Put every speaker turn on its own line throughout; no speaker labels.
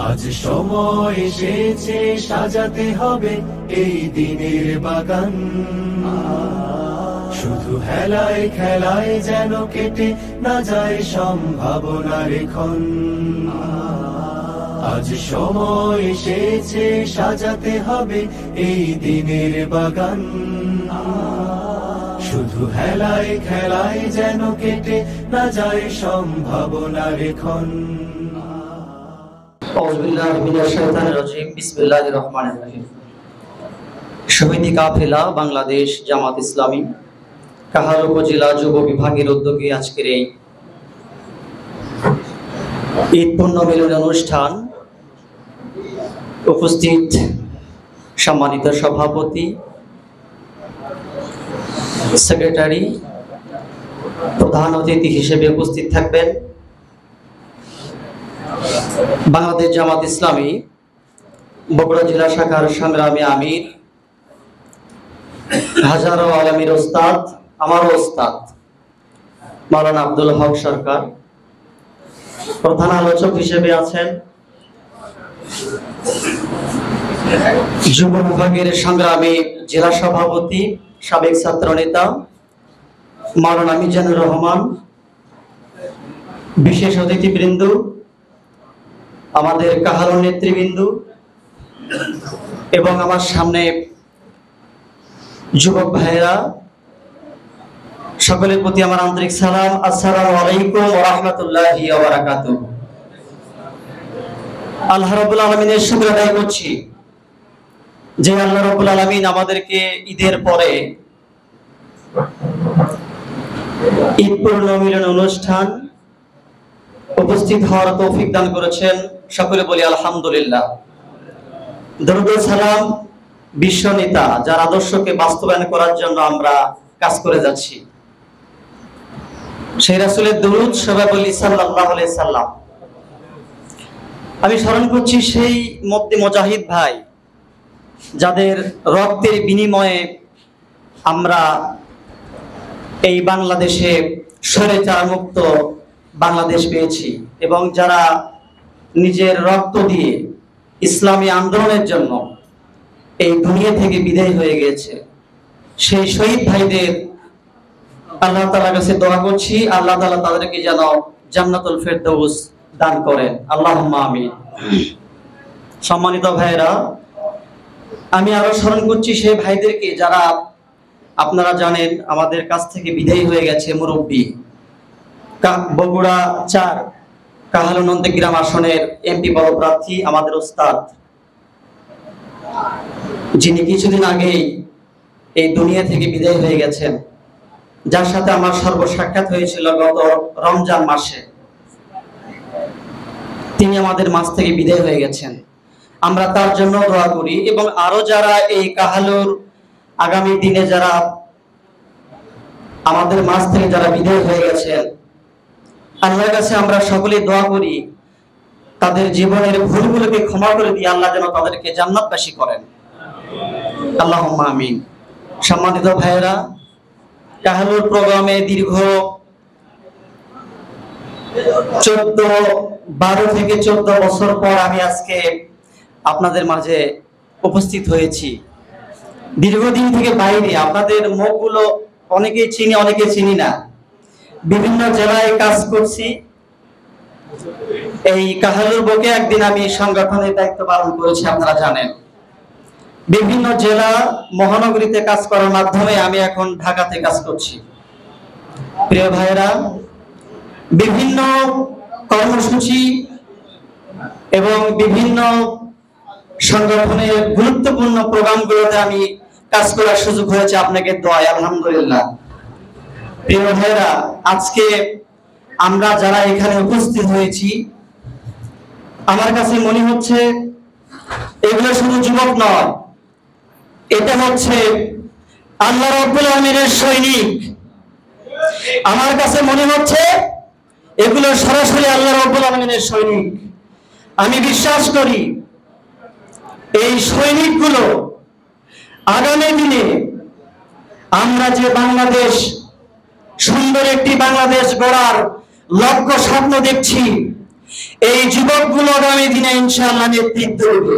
আজ সময় এসেছে সাজাতে হবে এই দিনের বাগান। শুধু হেলায় খেলায় যেন কেটে না যায় সম্ভাবনার ক্ষণ। আজ সময় এসেছে সাজাতে হবে এই দিনের বাগান। শুধু হেলায় খেলায় যেন কেটে না যায় সম্ভাবনার ক্ষণ।
শহীদি কাফেলা বাংলাদেশ জামাত ইসলামী কাহার উপজেলা যুব বিভাগের উদ্যোগে আজকের এই ঈদ পূর্ণ মিলন অনুষ্ঠান উপস্থিত সম্মানিত সভাপতি, সেক্রেটারি, প্রধান অতিথি হিসেবে উপস্থিত থাকবেন বাংলাদেশ জামাত ইসলামী বগুড়া জেলা শাখার সংগ্রামী আমির, হাজারো আলমীর ওস্তাদ, আমারও ওস্তাদ মাওলানা আব্দুল হক সরকার। প্রধান আলোচক হিসেবে আছেন যুব বিভাগের সংগ্রামী জেলা সভাপতি, সাবেক ছাত্র নেতা মাওলানা মিজানুর রহমান। বিশেষ অতিথিবৃন্দ, আমাদের কাহার নেতৃবৃন্দ এবং আমার সামনে যুবক ভাইয়েরা, সকলের প্রতি আমার আন্তরিক সালাম। আসসালামু আলাইকুম ওয়া রাহমাতুল্লাহি ওয়া বারাকাতুহু। আল্লাহ রাব্বুল আলামিনের শুকর আদায় করছি যে আল্লাহ রাব্বুল আলামিন আমাদেরকে ঈদের পরে ঈদ পূর্ণ মিলন অনুষ্ঠান উপস্থিত হওয়ার তৌফিক দান করেছেন। সকলে বলি আলহামদুলিল্লাহ। দরুদ সালাম বিশ্ব নেতা যার আদর্শকে বাস্তবায়ন করার জন্য আমরা কাজ করে যাচ্ছি, সেই রাসূলের দরুদ সবাই বলি সাল্লাল্লাহু আলাইহি সাল্লাম। আমি স্মরণ করছি সেই মুফতি মুজাহিদ ভাই যাদের রক্তের বিনিময়ে আমরা এই বাংলাদেশে স্বৈরাচার মুক্ত বাংলাদেশ পেয়েছি এবং যারা নিজের রক্ত দিয়ে ইসলামী আন্দোলনের জন্য এই দুনিয়া থেকে বিদায় হয়ে গেছে। সেই শহীদ ভাইদের আল্লাহ তাআলার কাছে দোয়া করছি, আল্লাহ তাআলা তাদেরকে যেন জান্নাতুল ফেরদৌস দান করেন, আল্লাহুম্মা আমিন। সম্মানিত ভাইরা, আমি আরো স্মরণ করছি সেই ভাইদেরকে যারা আপনারা জানেন আমাদের কাছ থেকে বিদায় হয়ে গেছে। মুরব্বী বগুড়া ৪ কাহালু নন্দীগ্রাম আসনের এমপি পদপ্রার্থী আমাদের ওস্তাদ, যিনি কিছুদিন আগেই এই দুনিয়া থেকে বিদায় হয়ে গেছেন, যার সাথে আমার সর্বসাক্ষাৎ হয়েছিল গত রমজান মাসে। তিনি আমাদের মাঝ থেকে বিদায় হয়ে গেছেন। আমরা তার জন্য দোয়া করি এবং আরো যারা এই কাহালুর আগামী দিনে যারা আমাদের মাঝ থেকে যারা বিদায় হয়ে গেছেন, আল্লাহর কাছে আমরা সকলে দোয়া করি তাদের জীবনের ভুলগুলোকে ক্ষমা করে দিয়ে আল্লাহ যেন তাদেরকে জান্নাতবাসী করেন, আল্লাহুম্মা আমিন। সম্মানিত ভাইয়েরা, কাহালুর প্রোগ্রামে দীর্ঘ 12 থেকে 14 বছর পর আমি আজকে আপনাদের মাঝে উপস্থিত হয়েছি। দীর্ঘদিন থেকে বাইরে, আপনাদের মুখগুলো অনেকেই চিনি, অনেকে চিনি না। বিভিন্ন জেলায় কাজ করছি। এই কাহালুর বুকে একদিন আমি সংগঠনের দায়িত্ব পালন করেছি, আপনারা জানেন। বিভিন্ন জেলা মহানগরীতে কাজ করার মাধ্যমে আমি এখন ঢাকাতে কাজ করছি। প্রিয় ভাইরা, বিভিন্ন কর্মসূচি এবং বিভিন্ন সংগঠনের গুরুত্বপূর্ণ প্রোগ্রামগুলোতে আমি কাজ করার সুযোগ হয়েছে আপনাকে দোয়ায়, আলহামদুলিল্লাহ। প্রিয় ভাইরা, আজকে আমরা যারা এখানে উপস্থিত হয়েছি, আমার কাছে মনে হচ্ছে এগুলো শুধু যুবক নয়, এটা হচ্ছে আল্লাহ রাব্বুল আলামিনের সৈনিক। আমার কাছে মনে হচ্ছে এগুলো সরাসরি আল্লাহ রাব্বুল আলামিনের সৈনিক। আমি বিশ্বাস করি এই সৈনিকগুলো আগামী দিনে আমরা যে বাংলাদেশ, সুন্দর একটি বাংলাদেশ গড়ার লক্ষ্য স্বপ্ন দেখছি, এই যুবকগুলো আগামী দিনে ইনশাআল্লাহ নেতৃত্ব দেবে।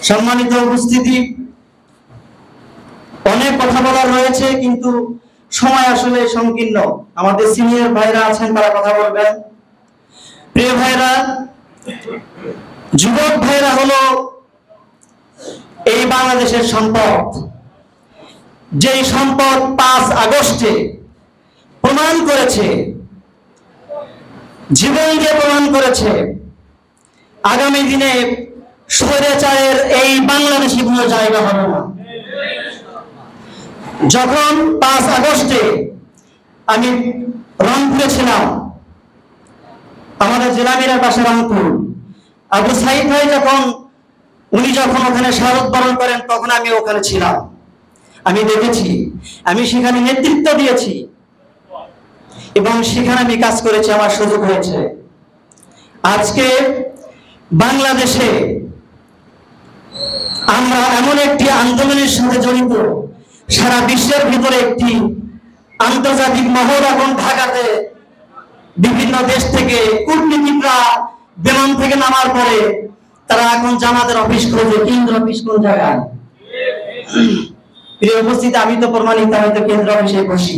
সম্মানিত উপস্থিতি, অনেক কথা বলার রয়েছে কিন্তু সময় আসলে সংকীর্ণ। আমাদের সিনিয়র ভাইরা আছেন, তারা কথা বলবেন। প্রিয় ভাইরা, যুবক ভাইরা হলো এই বাংলাদেশের সম্পদ। যেই সম্পদ 5 আগস্টে প্রমাণ করেছে, জীবন দিয়ে প্রমাণ করেছে, আগামী দিনে স্বৈরাচারের এই বাংলাদেশে কোনো জায়গা হবে না। যখন 5 আগস্টে আমি রংপুরে ছিলাম, আমাদের জেলামিরার পাশে রংপুর, আবু সাইদ ভাই উনি যখন ওখানে শাহাদাত বরণ করেন, তখন আমি ওখানে ছিলাম। আমি দেখেছি, আমি সেখানে নেতৃত্ব দিয়েছি এবং সেখানে আমি কাজ করেছি, আমার সুযোগ হয়েছে। আজকে বাংলাদেশে আমরা এমন একটি আন্দোলনের সাথে জড়িত, সারা বিশ্বের ভিতরে একটি আন্তর্জাতিক মহল এখন ঢাকাতে বিভিন্ন দেশ থেকে কূটনীতিকরা বিমান থেকে নামার পরে তারা এখন জামাতের অফিস খোঁজে, কেন্দ্র অফিস কোন জায়গায়। প্রিয় উপস্থিতি, আমি তো প্রমাণিত, আমি তো কেন্দ্র অফিসে বসি।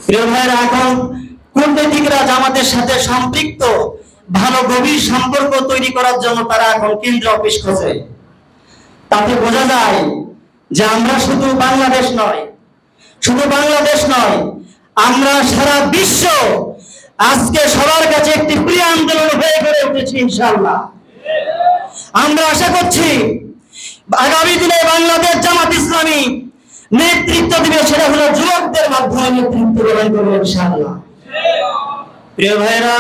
প্রিয় ভাইরা, এখন কূটনীতিকরা জামাতের সাথে সম্পৃক্ত ভালো গভীর সম্পর্ক তৈরি করার জন্য তারা এখন কেন্দ্র অফিস খোঁজে। তাতে বোঝা যায় যে আমরা শুধু বাংলাদেশ নয়, আমরা সারা বিশ্ব আজকে সবার কাছে একটি প্রিয় আন্দোলন হয়ে গড়ে উঠেছি। ইনশাআল্লাহ আমরা আশা করছি আগামী দিনে বাংলাদেশ জামাত ইসলামী নেতৃত্ব দিবে, সেটা হলো যুবকদের মাধ্যমে নেতৃত্ব প্রদান করবে ইনশাআল্লাহ। প্রিয় ভাইরা,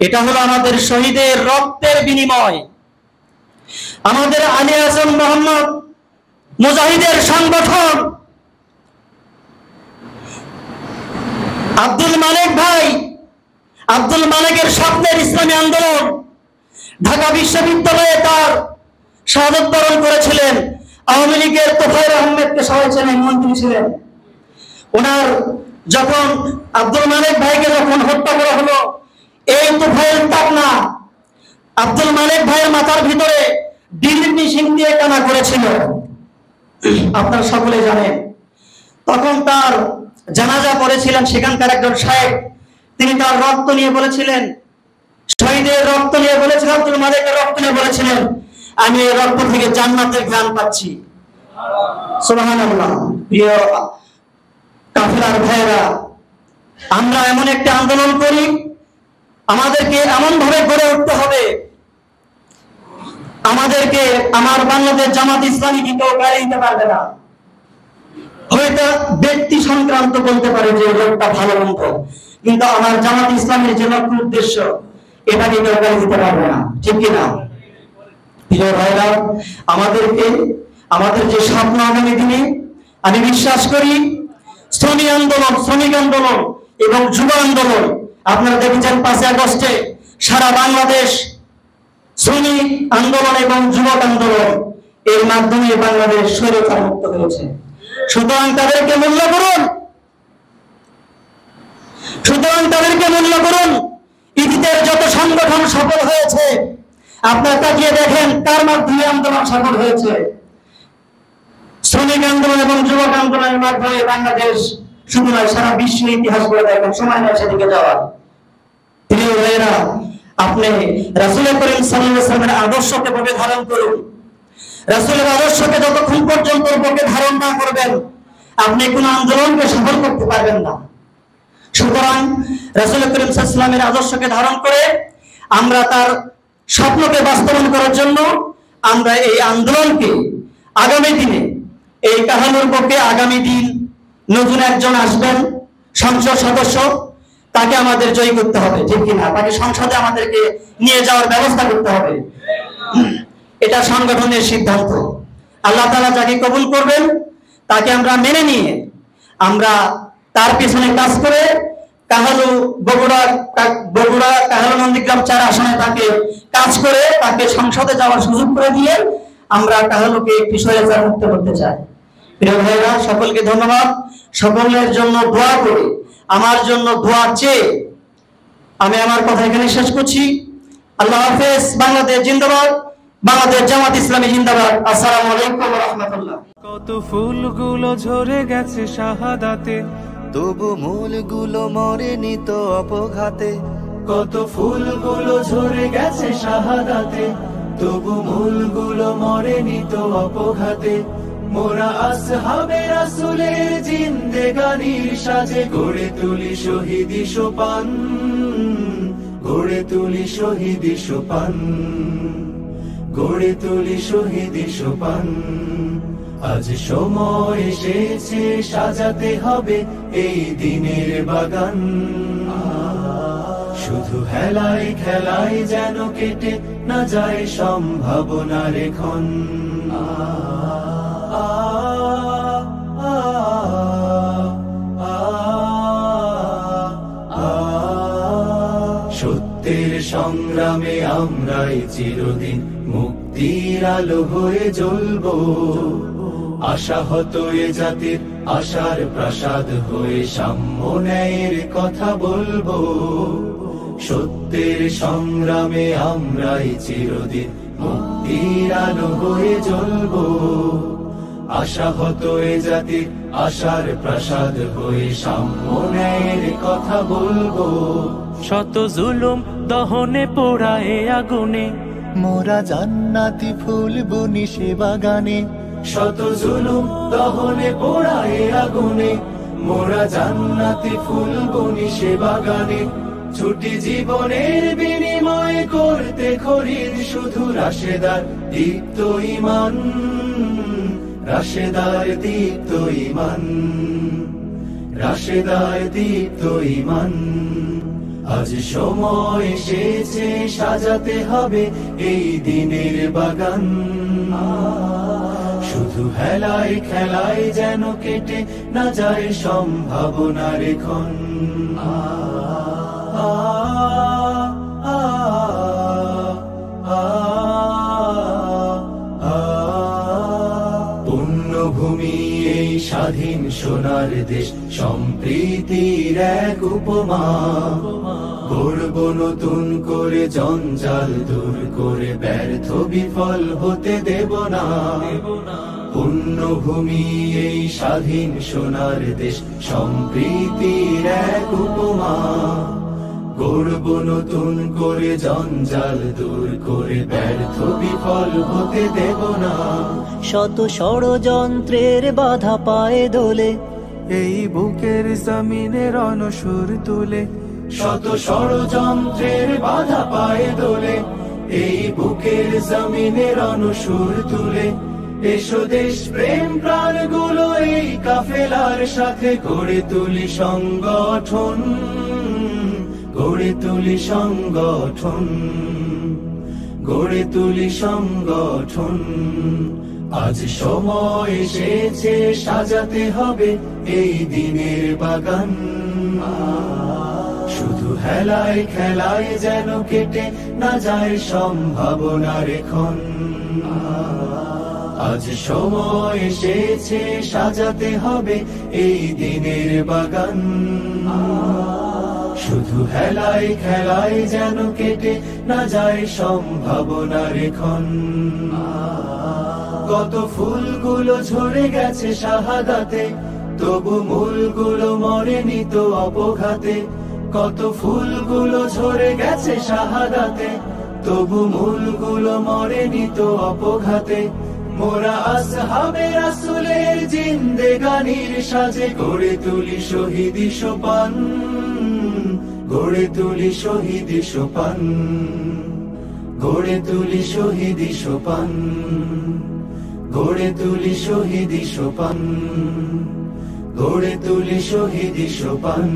এটা হলো আমাদের শহীদের রক্তের বিনিময়। আমাদের আলী হাসান মোহাম্মদ মুজাহিদের সংগঠন, আব্দুল মালিক ভাই, আব্দুল মালিকের স্বপ্নের ইসলামী আন্দোলন ঢাকা বিশ্ববিদ্যালয়ে তার শাহাদাত বরণ করেছিলেন। আওয়ামী লীগের তোফায়েল আহমেদকে সবাই চেনেন, মন্ত্রী ছিলেন। ওনার যখন আব্দুল মালিক ভাইকে যখন হত্যা করা হলো, এই তোফায়েল তাক না, আব্দুল মালিক ভাইয়ের মাথার ভিতরে ড্রিল মেশিন দিয়ে টানা করেছিল, আপনারা সকলে জানেন। তখন তার জানাজা পড়েছিলেন সেখানকার একজন সাহেব, তিনি তার রক্ত নিয়ে বলেছিলেন, শহীদের রক্ত নিয়ে বলেছিলেন, আব্দুল মালিকের রক্ত নিয়ে বলেছিলেন, আমি এই রক্ত থেকে জান্নাতের ঘ্রাণ পাচ্ছি। সুবহানাল্লাহ। প্রিয় কাফেলার ভাইরা, আমরা এমন একটা আন্দোলন করি, আমাদেরকে এমন ভাবে গড়ে উঠতে হবে, আমাদেরকে আমার বাংলাদেশ জামাত ইসলামী কি কেউ গাড়ি দিতে পারবে না। হয়তো ব্যক্তি সংক্রান্ত বলতে পারে যে লোকটা ভালো মন্দ, কিন্তু আমার জামাত ইসলামের যে লক্ষ্য উদ্দেশ্য, এটাকে কেউ গাড়ি দিতে পারবে না, ঠিক কিনা? প্রিয় ভাইরা, আমাদের যে স্বপ্ন আগামী দিনে, আমি বিশ্বাস করি শ্রমিক আন্দোলন এবং যুব আন্দোলন, আপনারা দেখেছেন 5 আগস্টে সারা বাংলাদেশ শ্রমিক আন্দোলন এবং যুবক আন্দোলন এর মাধ্যমে বাংলাদেশ স্বৈরাচার মুক্ত হয়েছে। সুতরাং তাদেরকে মূল্য করুন। ইতিতের যত সংগঠন সফল হয়েছে, আপনারা তাকিয়ে দেখেন কার মাধ্যমে আন্দোলন সফল হয়েছে। শ্রমিক আন্দোলন এবং যুবক আন্দোলনের মাধ্যমে বাংলাদেশ শুধু নয়, সারা বিশ্ব ইতিহাস করে দেখেন, সময় নয় সেদিকে যাওয়ার। প্রিয় ভাইয়েরা, আপনি রাসূল করিম সাল্লাল্লাহু আলাইহি ওয়াসাল্লামের আদর্শকে বুকে ধারণ করুন। রাসূলের আদর্শকে যতক্ষণ পর্যন্ত বুকে ধারণ না করবেন, আপনি কোন আন্দোলনকে সফল করতে পারবেন না। সুতরাং রাসূল করিম সাল্লাল্লাহু আলাইহি ওয়াসাল্লামের আদর্শকে ধারণ করে আমরা তার স্বপ্নকে বাস্তবায়ন করার জন্য আমরা এই আন্দোলনকে আগামী দিনে, এই কাহালুর পক্ষে আগামী দিন নতুন একজন আসবেন সংসদ সদস্য, তাকে আমাদের জয়ী করতে হবে, ঠিক কিনা? তাকে সংসদে আমাদেরকে নিয়ে যাওয়ার ব্যবস্থা করতে হবে। এটা সংগঠনের সিদ্ধান্ত। আল্লাহ তাআলা যাকে কবুল করবেন তাকে আমরা মেনে নিয়ে আমরা তার পিছনে কাজ করে কাহালু বগুড়া কাহালু নন্দীগ্রাম 4 আসনে তাকে কাজ করে তাকে সংসদে যাওয়ার সুযোগ করে দিয়ে আমরা কাহালুকে একটি স্বৈরাচার মুক্ত করতে চাই। প্রিয় ভাইরা, সকলকে ধন্যবাদ। সকলের জন্য দোয়া করে, আমার জন্য দোয়া চেয়ে আমি আমার কথা এখানে শেষ করছি। আল্লাহ হাফেজ। বাংলাদেশ জিন্দাবাদ, বাংলাদেশ জামাত ইসলামী জিন্দাবাদ। আসসালামু আলাইকুম ওয়া রাহমাতুল্লাহ।
কত ফুলগুলো ঝরে গেছে শাহাদাতে, তবু মূলগুলো মরেনি তো অপঘাতে। কত ফুলগুলো ঝরে গেছে শাহাদাতে, তবু মূলগুলো মরেনি তো অপঘাতে। মোরা আসহাবে রাসূলের জিন্দেগানির সাজে গড়ে তুলি শহীদি সোপান, গড়ে তুলি শহীদি সোপান, গড়ে তুলি শহীদি সোপান। আজ সময় এসেছে সাজাতে হবে এই দিনের বাগান। শুধু হেলায় খেলায় যেন কেটে না যায় সম্ভাবনার ক্ষণ। সত্যের সংগ্রামে আমরাই চিরদিন মুক্তির আলো হয়ে জ্বলবো। আশাহত এ জাতির আশার প্রাসাদ হয়ে সাম্য ন্যায়ের কথা বলবো। সত্যের সংগ্রামে আমরাই চিরদিন মুক্তির আলো হয়ে জ্বলবো। আশাহত এ জাতির আশার প্রাসাদ হয়ে সাম্য ন্যায়ের কথা বলবো।
শত জুলুম দহনে পোড়া এ আগুনে
মোরা জান্নাতি ফুল বুনি সে বাগানে। শত জুলুম দহনে পোড়া এ আগুনে, মোরা জান্নাতি ফুল বুনি সে বাগানে। ছুটি জীবনের বিনিময় করতে খরিদ শুধু রাশেদার দীপ্ত ঈমান, রাশেদার দীপ্ত ঈমান, রাশেদার দীপ্ত ঈমান। আজ সময় এসেছে সাজাতে হবে এই দিনের বাগান। শুধু হেলায় খেলায় যেন কেটে না যায় সম্ভাবনার ক্ষণ। পুণ্যভূমি এই স্বাধীন সোনার দেশ, সম্প্রীতির এক উপমা। গড়ব নতুন করে জঞ্জাল দূর করে, ব্যর্থ বিফল হতে দেব না। পুণ্যভূমি এই স্বাধীন সোনার দেশ, সম্প্রীতির এক উপমা। গড়ব নতুন করে জঞ্জাল দূর করে, ব্যর্থ বিফল হতে দেব না।
শত ষড়যন্ত্রের বাধা পায়ে দোলে
এই বুকের জমিনে রণসুর তুলে। শত ষড়যন্ত্রের বাধা পায়ে দোলে এই বুকের জমিনে রণসুর তুলে। এসো দেশ প্রেম প্রাণ গুলো এই কাফেলার সাথে গড়ে তুলি সংগঠন, গড়ে তুলি সংগঠন, গড়ে তুলি সংগঠন। আজ সময় এসেছে সাজাতে হবে এই দিনের বাগান। শুধু হেলায় খেলায় যেন কেটে না যায় সম্ভাবনার ক্ষণ। আজ সময় এসেছে সাজাতে হবে এই দিনের বাগান। শুধু হেলায় খেলায় যেন কেটে না যায় সম্ভাবনার ক্ষণ। কত ফুলগুলো ঝরে গেছে শাহাদাতে, তবু মূলগুলো মরেনি তো অপঘাতে। কত ফুলগুলো ঝরে গেছে শাহাদাতে, তবু মূলগুলো মরেনি তো অপঘাতে। মোরা আসহাবে রাসূলের জিন্দেগানির সাজে গড়ে তুলি শহীদি সোপান, গড়ে তুলি শহীদি সোপান, গড়ে তুলি শহীদি সোপান, গড়ে তুলি শহীদি সোপান, গড়ে তুলি শহীদি সোপান।